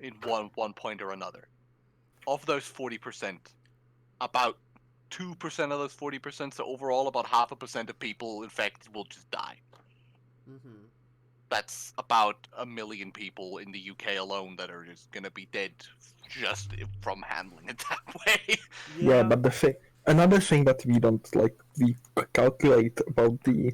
In one point or another. Of those 40%, about 2% of those 40%, so overall about 0.5% of people infected will just die. that's about 1 million people in the UK alone that are just gonna be dead just from handling it that way. Yeah, but another thing that we don't we calculate about the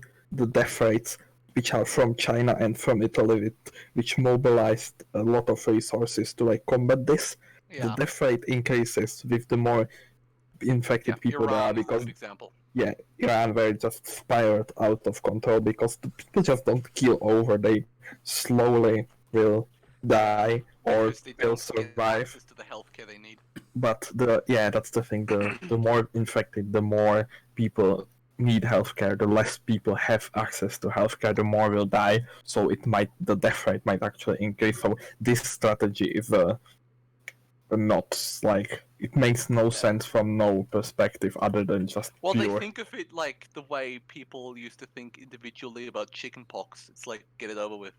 death rates, which are from China and from Italy, which mobilized a lot of resources to combat this. The Yeah, death rate increases with the more infected people there are, Iran is a because good example. Iran were just spiraled out of control because the people just don't kill over. They slowly will die or Because they will don't get survive. access to the healthcare they need. But that's the thing. The more infected, the more people need healthcare. The less people have access to healthcare, the more will die. So the death rate might actually increase. So this strategy is not it makes no sense from no perspective other than just Well, they pure. think of it like the way people used to think individually about chickenpox. It's like, get it over with.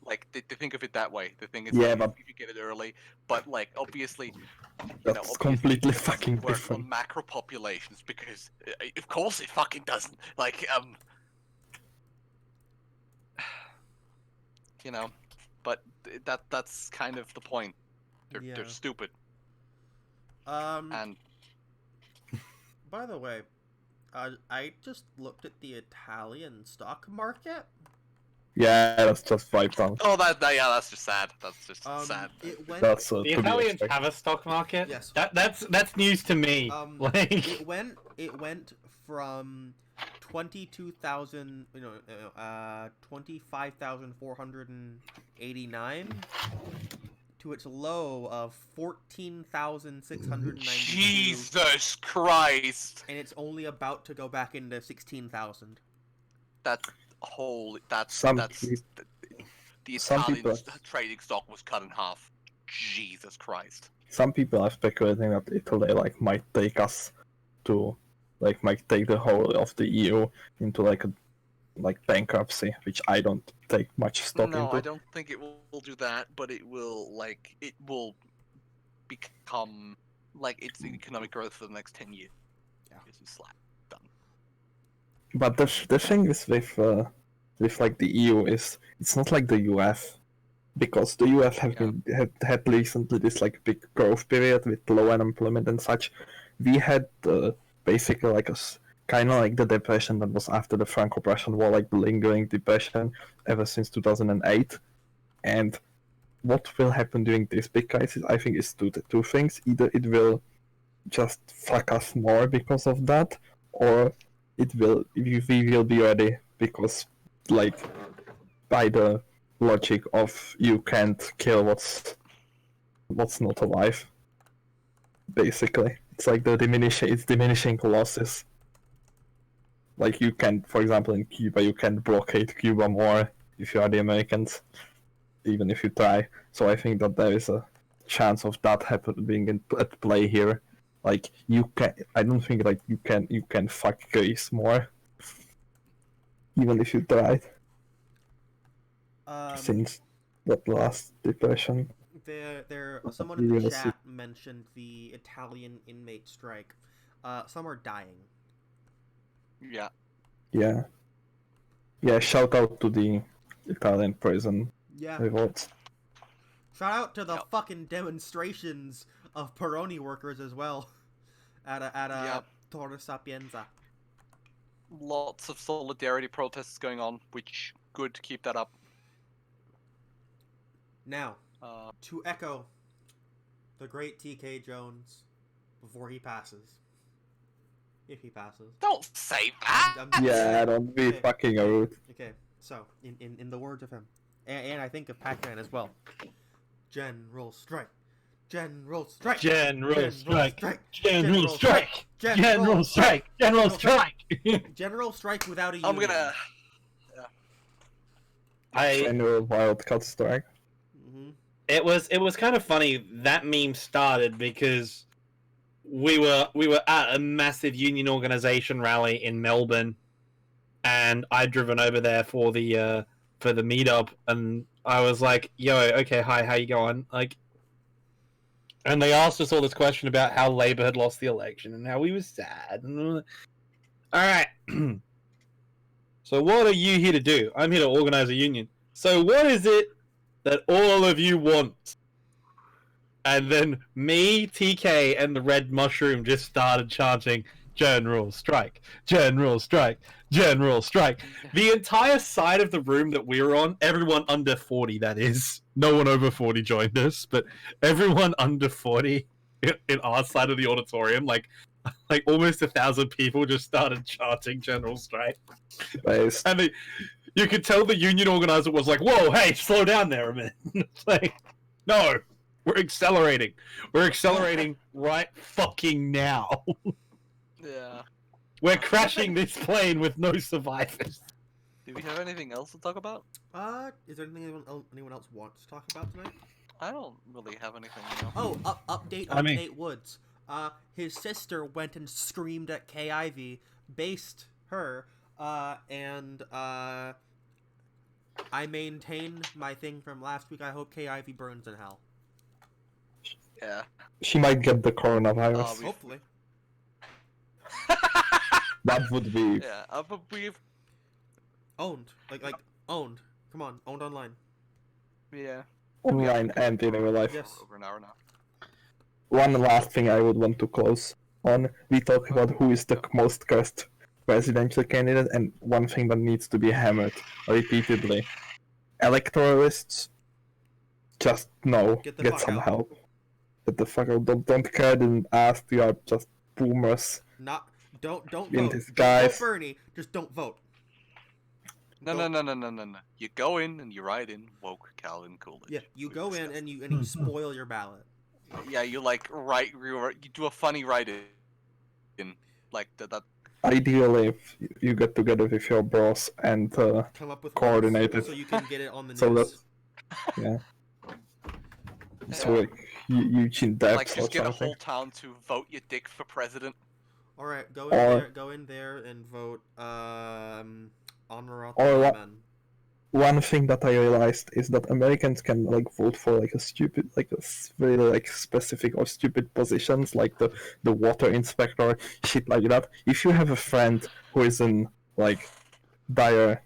Like, they think of it that way. They think it's but if you get it early. But, obviously, that's completely it doesn't fucking work different. on macro populations because, of course, it fucking doesn't. But that's kind of the point. They're stupid. And by the way, I just looked at the Italian stock market. Yeah, that's just wiped out. that's just sad. That's just sad. It went. That's The Italians have a stock market. Yes. That's news to me. It went from 25,489 to its low of 14,692. Jesus Christ! And it's only about to go back into 16,000. That's holy. The some Italian people- trading stock was cut in half. Jesus Christ. Some people are speculating that Italy might take us to might take the whole of the EU into a bankruptcy, which I don't take much stock No, into. I don't think it will do that, but it will become its economic growth for the next 10 years. Yeah. It's slack done. But the thing is with the EU is it's not like the US, because the US had recently this big growth period with low unemployment and such. We had basically kind of like the depression that was after the Franco-Prussian War, the lingering depression ever since 2008. And what will happen during this big crisis, I think, is two things. Either it will just fuck us more because of that, or we will be ready because, by the logic of you can't kill what's not alive. Basically, it's diminishing losses. You can, for example, in Cuba, you can blockade Cuba more if you are the Americans, even if you try. So I think that there is a chance of that happening at play here. I don't think you can fuck Greece more, even if you tried. Since that last depression. Someone in the chat mentioned the Italian inmate strike. Some are dying. Yeah. Yeah. Shout out to the Italian prison revolts. Shout out to the fucking demonstrations of Peroni workers as well at Torre Sapienza. Lots of solidarity protests going on, which good to keep that up. Now, to echo the great TK Jones before he passes. If he passes. Don't say that! Don't be fucking rude. Okay, so, in the words of him, and I think of Pac-Man as well. General strike. General strike. General strike. General strike. General strike. General strike. General strike without a union. I'm gonna... General wildcat strike. Mm-hmm. It was kind of funny that meme started because we were at a massive union organization rally in Melbourne, and I'd driven over there for the meetup, and I was like, "Yo, okay, hi, how you going?" And they asked us all this question about how Labour had lost the election and how we were sad. And all right. So what are you here to do? I'm here to organize a union. So what is it that all of you want? And then me, TK, and the Red Mushroom just started chanting, General Strike, General Strike, General Strike. The entire side of the room that we were on, everyone under 40, that is. No one over 40 joined us, but everyone under 40 in our side of the auditorium, like almost 1,000 people just started chanting General Strike. Nice. And you could tell the union organizer was like, whoa, hey, slow down there a minute. It's like, no, we're accelerating. We're accelerating right fucking now. Yeah. We're crashing this plane with no survivors. Do we have anything else to talk about? Is there anything anyone else wants to talk about tonight? I don't really have anything. No. Oh, update on Nate Woods. His sister went and screamed at KIV, based her, and I maintain my thing from last week. I hope KIV burns in hell. Yeah. She might get the coronavirus. Hopefully. That would be... Yeah, but we've... Owned. Like, owned. Come on, owned online. Yeah. online and in real life. Yes. Over an hour now. One last thing I would want to close on. We talk about who is the most cursed presidential candidate, and one thing that needs to be hammered repeatedly. Electoralists, just no, get some help. Get the fuck out. Don't care and ask, you are just boomers. Don't in vote. disguise. Don't vote Bernie, just don't vote. No. You go in and you write in woke Calvin Coolidge. Yeah, you go in and you spoil your ballot. Yeah, you like you do a funny write in like that. Ideally, if you get together with your boss and Come up with coordinate it. so you can get it on the news. So that's yeah. So like Eugene Debs Like just or get a something. whole town to vote your dick for president. All right, go in there and vote Honorable Or Men. one thing that I realized is that Americans can like vote for like a stupid, like a really like specific or stupid positions, like the water inspector, shit like that. If you have a friend who is in like dire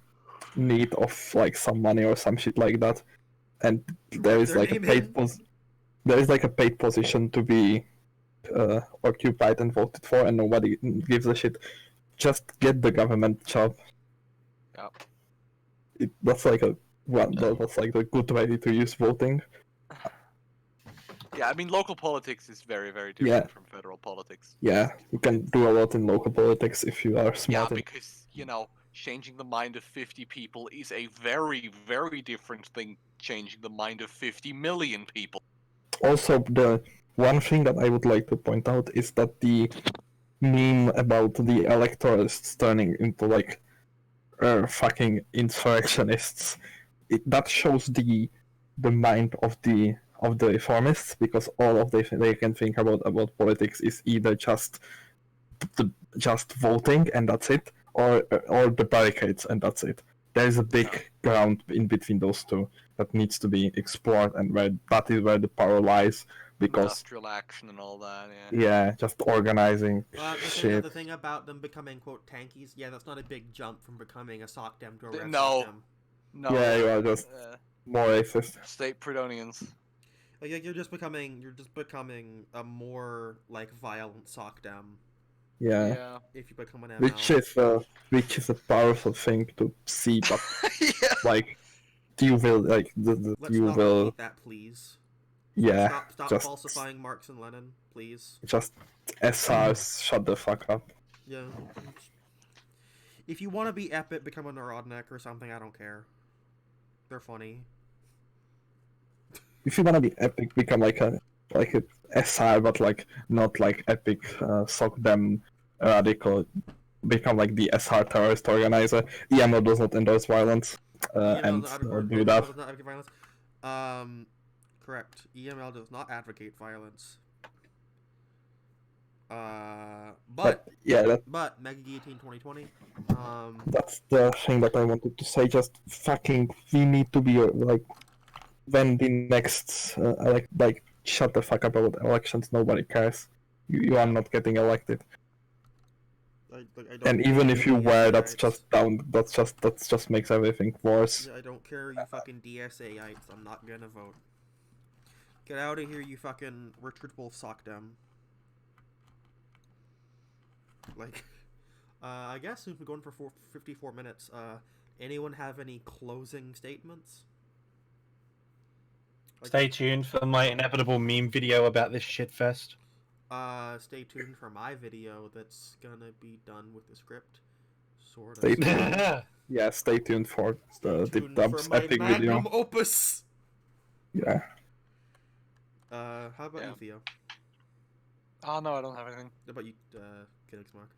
need of like some money or some shit like that, and there is like a paid paid position to be occupied and voted for, and nobody gives a shit, just get the government job. Yep. That's like that's like the good way to use voting. Yeah, I mean local politics is very, very different Yeah. from federal politics. Yeah, you can do a lot in local politics if you are smart. Yeah, because changing the mind of 50 people is a very, very different thing. Changing the mind of 50 million people. Also, the one thing that I would like to point out is that the meme about the electoralists turning into like fucking insurrectionists, that shows the mind of the reformists, because all of they can think about politics is either just voting and that's it, or the barricades and that's it. There is a big ground in between those two that needs to be explored, and that is where the power lies. Because Industrial action and all that, just organizing shit. The thing about them becoming quote tankies, that's not a big jump from becoming a sock dem to a ref No. sock dem. No. Yeah, you are just more racist. State Prudonians. Like you're just becoming a more like violent sock dem. Yeah. If you become an ML. Which is a powerful thing to see, but Yeah. like you will like Let's you not will repeat that, please. yeah. Stop just falsifying Marx and Lenin, please. just SRs shut the fuck up. Yeah. If you want to be epic, become a Narodnik or something. I don't care. They're funny. If you wanna be epic, become like a SR, but like not like epic sock them radical. Become like the SR terrorist organizer. EMO does not endorse violence and do that. Does not advocate violence. Correct. EML does not advocate violence. But Mega Guillotine 2020. That's the thing that I wanted to say. Just fucking, we need to be like, when the next like shut the fuck up about elections. Nobody cares. You are not getting elected. I don't And even care if you about were, DSAites. that just makes everything worse. Yeah, I don't care, you fucking DSAites. I'm not gonna vote. Get out of here, you fucking Richard Wolf sockdem. Like, I guess we've been going for 54 minutes. Anyone have any closing statements? Like, Stay tuned for my inevitable meme video about this shitfest. stay tuned for my video that's gonna be done with the script. Sort of. Stay tuned. Yeah, stay tuned for the Dub's epic video. Magnum opus! Yeah. How about you, Theo? Oh no, I don't have anything. How about you, Felix Mark?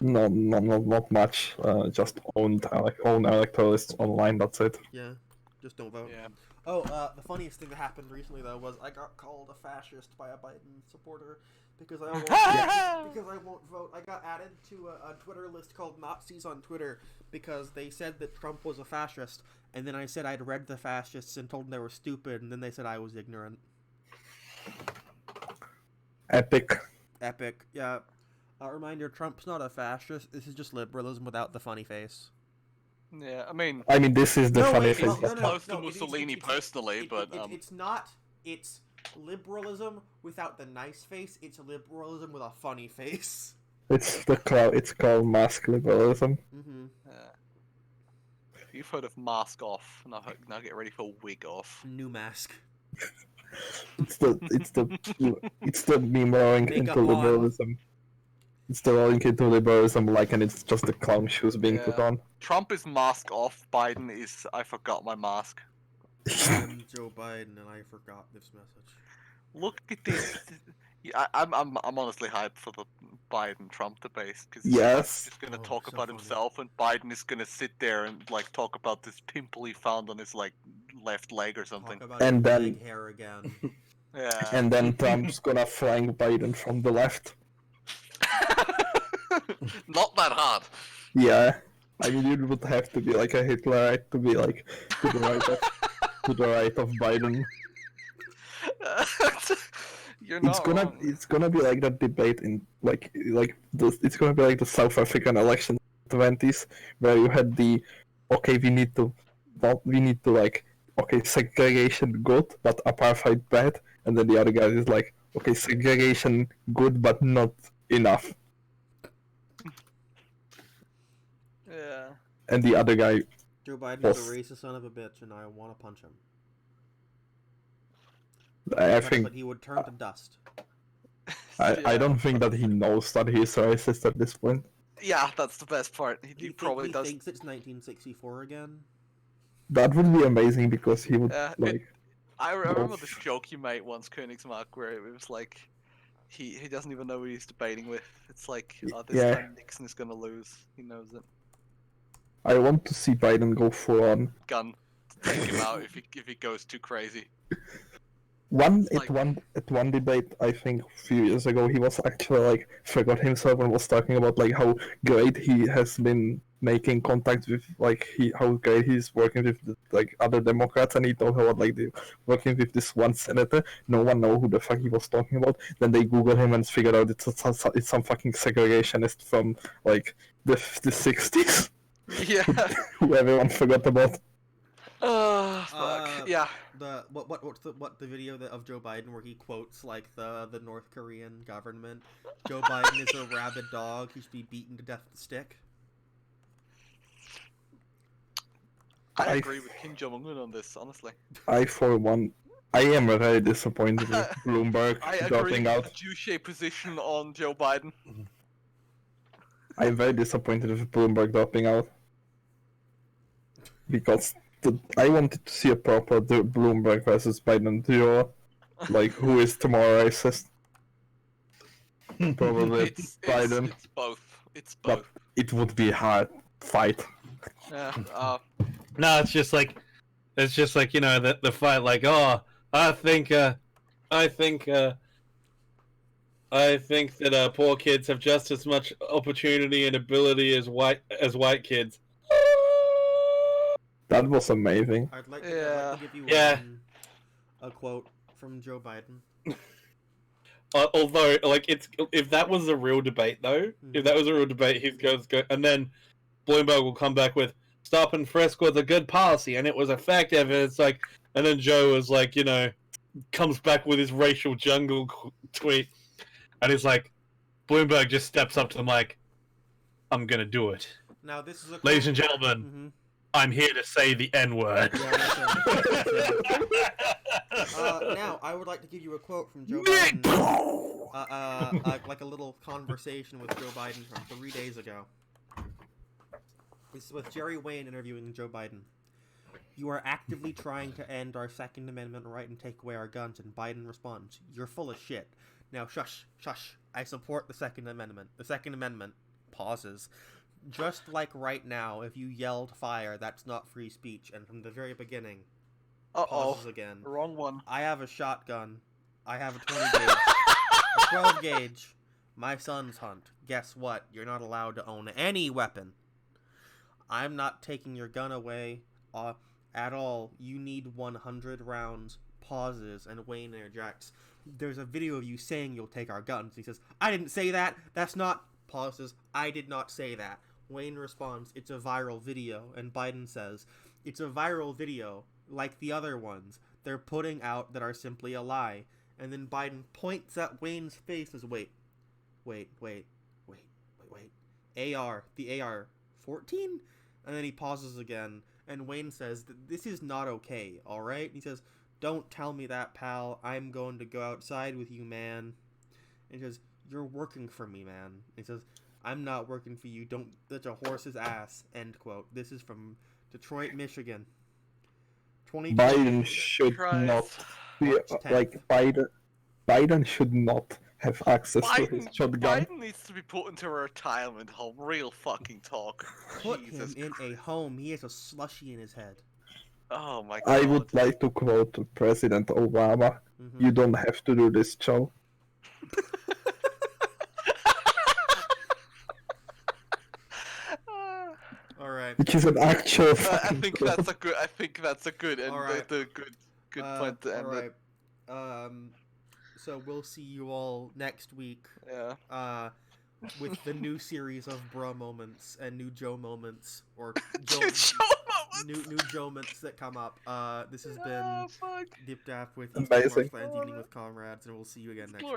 Not much. Just own electoralists online. That's it. Yeah, just don't vote. Yeah. Oh, the funniest thing that happened recently though was I got called a fascist by a Biden supporter because I won't vote. I got added to a Twitter list called Nazis on Twitter because they said that Trump was a fascist, and then I said I'd read the fascists and told them they were stupid, and then they said I was ignorant. Epic. Yeah. Reminder: Trump's not a fascist. This is just liberalism without the funny face. Yeah, I mean, This is the funny wait, thing. no, close to Mussolini personally, but it's not. It's liberalism without the nice face. It's liberalism with a funny face. It's called mask liberalism. Mm-hmm. You've heard of mask off. Now get ready for wig off. New mask. It's the meme rolling Make into up on. liberalism. It's the rolling into liberalism, and it's just the clown shoes being put on. Trump is mask off. Biden is I forgot my mask. I'm Joe Biden, and I forgot this message. Look at this. I'm honestly hyped for the Biden-Trump debate because Yes. he's gonna Oh, talk so about funny. himself, and Biden is gonna sit there and talk about this pimple he found on his left leg or something. Talk about And his then- leg hair again. Yeah. And then Trump's gonna flank Biden from the left. Not that hard. Yeah. You would have to be like a Hitler, right? To be like to the right of Biden. You're not wrong. It's gonna be like that debate in it's gonna be like the South African election 20s where you had we need to segregation good but apartheid bad, and then the other guy is like, okay, segregation good but not enough, Yeah. and the other guy Joe Biden's Yes. a racist son of a bitch, and I want to punch him. I think But he would turn to dust. I don't think that he knows that he's racist at this point. Yeah, that's the best part. Do He you think probably he does. thinks it's 1964 again? That would be amazing because he would I remember this joke you made once, Königsmark, where it was like, he doesn't even know who he's debating with. It's like, this Yeah. time Nixon is gonna lose. He knows it. I want to see Biden go full on. Gun. Take him out if he goes too crazy. At one debate, I think a few years ago, he was actually forgot himself and was talking about how great he has been making contact with how great he's working with other Democrats, and he talked about working with this one senator. No one know who the fuck he was talking about. Then they Google him and figured out it's some fucking segregationist from the 60s Yeah. who everyone forgot about. Fuck. Yeah. What's the video of Joe Biden where he quotes the North Korean government? Joe Biden is a rabid dog. He should be beaten to death with a stick. I agree with Kim Jong-un on this, honestly. For one, I am very disappointed with Bloomberg I agree dropping with out. the Juche position on Joe Biden. I'm very disappointed with Bloomberg dropping out. Because I wanted to see a proper Bloomberg versus Biden duo. Who is the more racist? Probably Biden. It's both. It's But both. it would be a hard fight. Yeah. No, it's just the fight. I think that poor kids have just as much opportunity and ability as white kids. That was amazing. I'd like to give you Yeah. a quote from Joe Biden. Although, like, if that was a real debate, though, if that was a real debate, he goes, and then Bloomberg will come back with stop and frisk was a good policy and it was effective. And it's like, and then Joe is like, comes back with his racial jungle tweet, and he's like, Bloomberg just steps up to the mic. I'm gonna do it. Now this is ladies and gentlemen. I'm here to say the N-word. Now, I would like to give you a quote from Joe Biden. Like a little conversation with Joe Biden from 3 days ago. This is with Jerry Wayne interviewing Joe Biden. You are actively trying to end our Second Amendment right and take away our guns, and Biden responds, you're full of shit. Now, shush. I support the Second Amendment. The Second Amendment pauses. Just like right now, if you yelled fire, that's not free speech. And from the very beginning, pauses again. Wrong one. I have a shotgun. I have a 20 gauge. A 12 gauge. My sons hunt. Guess what? You're not allowed to own any weapon. I'm not taking your gun away at all. You need 100 rounds. Pauses, and Wayne interjects. There's a video of you saying you'll take our guns. He says, I didn't say that. That's not... Pauses. I did not say that. Wayne responds, it's a viral video, and Biden says, it's a viral video, like the other ones they're putting out that are simply a lie. And then Biden points at Wayne's face as, wait. AR, the AR-14? And then he pauses again, and Wayne says, this is not okay, alright? He says, don't tell me that, pal, I'm going to go outside with you, man. And he says, you're working for me, man. He says, I'm not working for you. Don't touch a horse's ass. End quote. This is from Detroit, Michigan. Biden should not be Biden should not have access to his shotgun. Biden needs to be put into a retirement home. Real fucking talk. Put him in a home. He has a slushie in his head. Oh my god. I would like to quote President Obama. You don't have to do this, Joe. Alright. Which is an actual I think that's a good and Alright. good point to end it. So we'll see you all next week. Yeah. With the new series of bro moments and new Joe moments, or New Joe moments. new Joe moments that come up. This has been Dip Dap with Amazing. Evening with Comrades, and we'll see you again next week.